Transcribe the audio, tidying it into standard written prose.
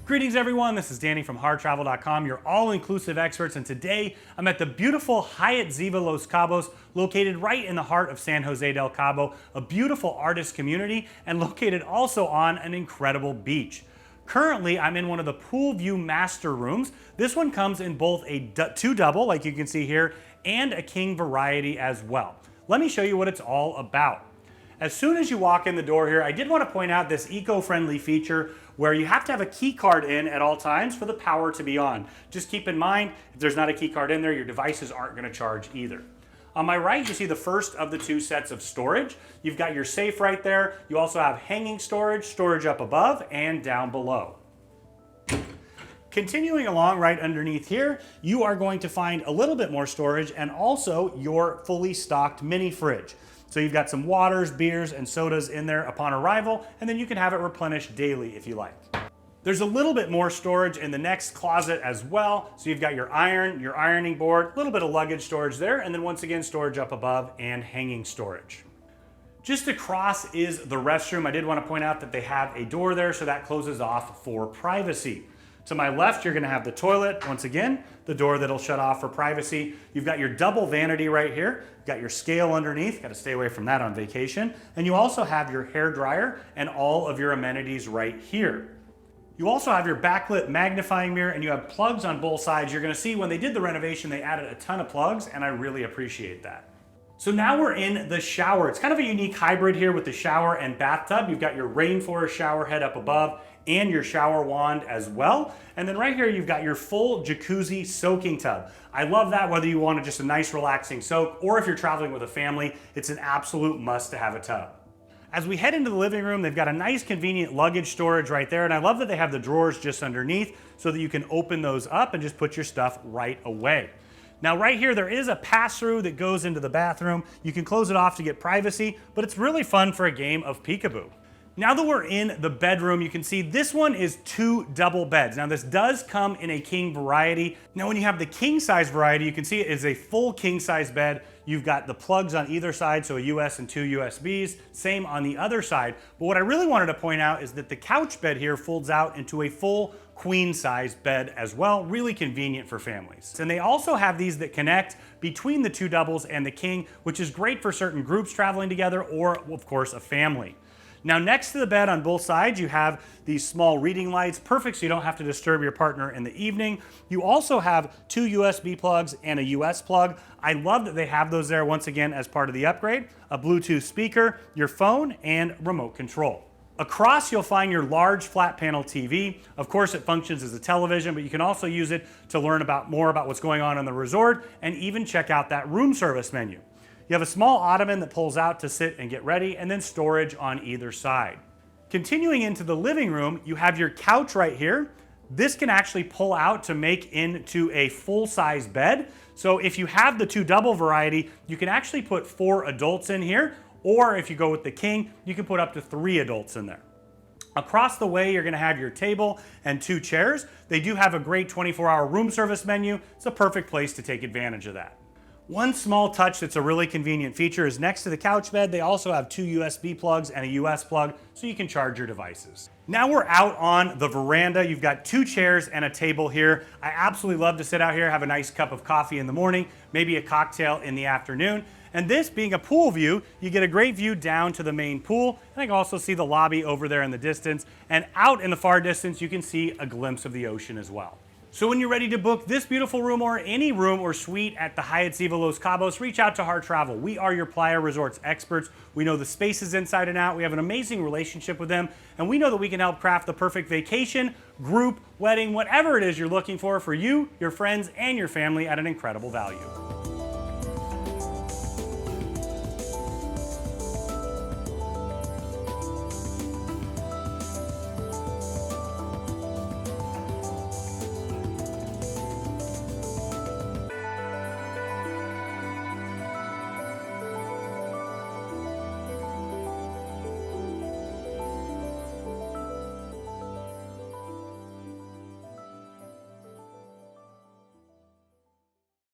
Greetings everyone, this is Danny from HarrTravel.com, your all-inclusive experts, and today I'm at the beautiful Hyatt Ziva Los Cabos, located right in the heart of San Jose del Cabo, a beautiful artist community, and located also on an incredible beach. Currently, I'm in one of the pool view master rooms. This one comes in both a two double, like you can see here, and a king variety as well. Let me show you what it's all about. As soon as you walk in the door here, I did want to point out this eco-friendly feature where you have to have a key card in at all times for the power to be on. Just keep in mind, if there's not a key card in there, your devices aren't going to charge either. On my right, you see the first of the two sets of storage. You've got your safe right there. You also have hanging storage, storage up above and down below. Continuing along right underneath here, you are going to find a little bit more storage and also your fully stocked mini fridge. So you've got some waters, beers, and sodas in there upon arrival, and then you can have it replenished daily if you like. There's a little bit more storage in the next closet as well. So you've got your iron, your ironing board, a little bit of luggage storage there, and then once again, storage up above and hanging storage. Just across is the restroom. I did want to point out that they have a door there, so that closes off for privacy. To my left, you're gonna have the toilet. Once again, the door that'll shut off for privacy. You've got your double vanity right here. You've got your scale underneath. Got to stay away from that on vacation. And you also have your hair dryer and all of your amenities right here. You also have your backlit magnifying mirror and you have plugs on both sides. You're gonna see when they did the renovation, they added a ton of plugs and I really appreciate that. So now we're in the shower. It's kind of a unique hybrid here with the shower and bathtub. You've got your rainforest shower head up above and your shower wand as well. And then right here, you've got your full jacuzzi soaking tub. I love that, whether you want just a nice relaxing soak or if you're traveling with a family, it's an absolute must to have a tub. As we head into the living room, they've got a nice convenient luggage storage right there. And I love that they have the drawers just underneath so that you can open those up and just put your stuff right away. Now right here, there is a pass-through that goes into the bathroom. You can close it off to get privacy, but it's really fun for a game of peekaboo. Now that we're in the bedroom, you can see this one is two double beds. Now this does come in a king variety. Now when you have the king size variety, you can see it is a full king size bed. You've got the plugs on either side, so a US and two USBs, same on the other side. But what I really wanted to point out is that the couch bed here folds out into a full queen size bed as well, really convenient for families. And they also have these that connect between the two doubles and the king, which is great for certain groups traveling together or of course a family. Now next to the bed on both sides, you have these small reading lights, perfect so you don't have to disturb your partner in the evening. You also have two USB plugs and a US plug. I love that they have those there once again as part of the upgrade. A Bluetooth speaker, your phone, and remote control. Across, you'll find your large flat panel TV. Of course, it functions as a television, but you can also use it to learn more about what's going on the resort and even check out that room service menu. You have a small ottoman that pulls out to sit and get ready, and then storage on either side. Continuing into the living room, you have your couch right here. This can actually pull out to make into a full-size bed. So if you have the two double variety, you can actually put 4 adults in here, or if you go with the king, you can put up to 3 adults in there. Across the way, you're gonna have your table and 2 chairs. They do have a great 24-hour room service menu. It's a perfect place to take advantage of that. One small touch that's a really convenient feature is next to the couch bed, they also have 2 USB plugs and a US plug so you can charge your devices. Now we're out on the veranda. You've got 2 chairs and a table here. I absolutely love to sit out here, have a nice cup of coffee in the morning, maybe a cocktail in the afternoon. And this being a pool view, you get a great view down to the main pool. And I can also see the lobby over there in the distance. And out in the far distance, you can see a glimpse of the ocean as well. So when you're ready to book this beautiful room or any room or suite at the Hyatt Ziva Los Cabos, reach out to Harr Travel. We are your Playa Resorts experts. We know the spaces inside and out. We have an amazing relationship with them, and we know that we can help craft the perfect vacation, group, wedding, whatever it is you're looking for you, your friends, and your family at an incredible value.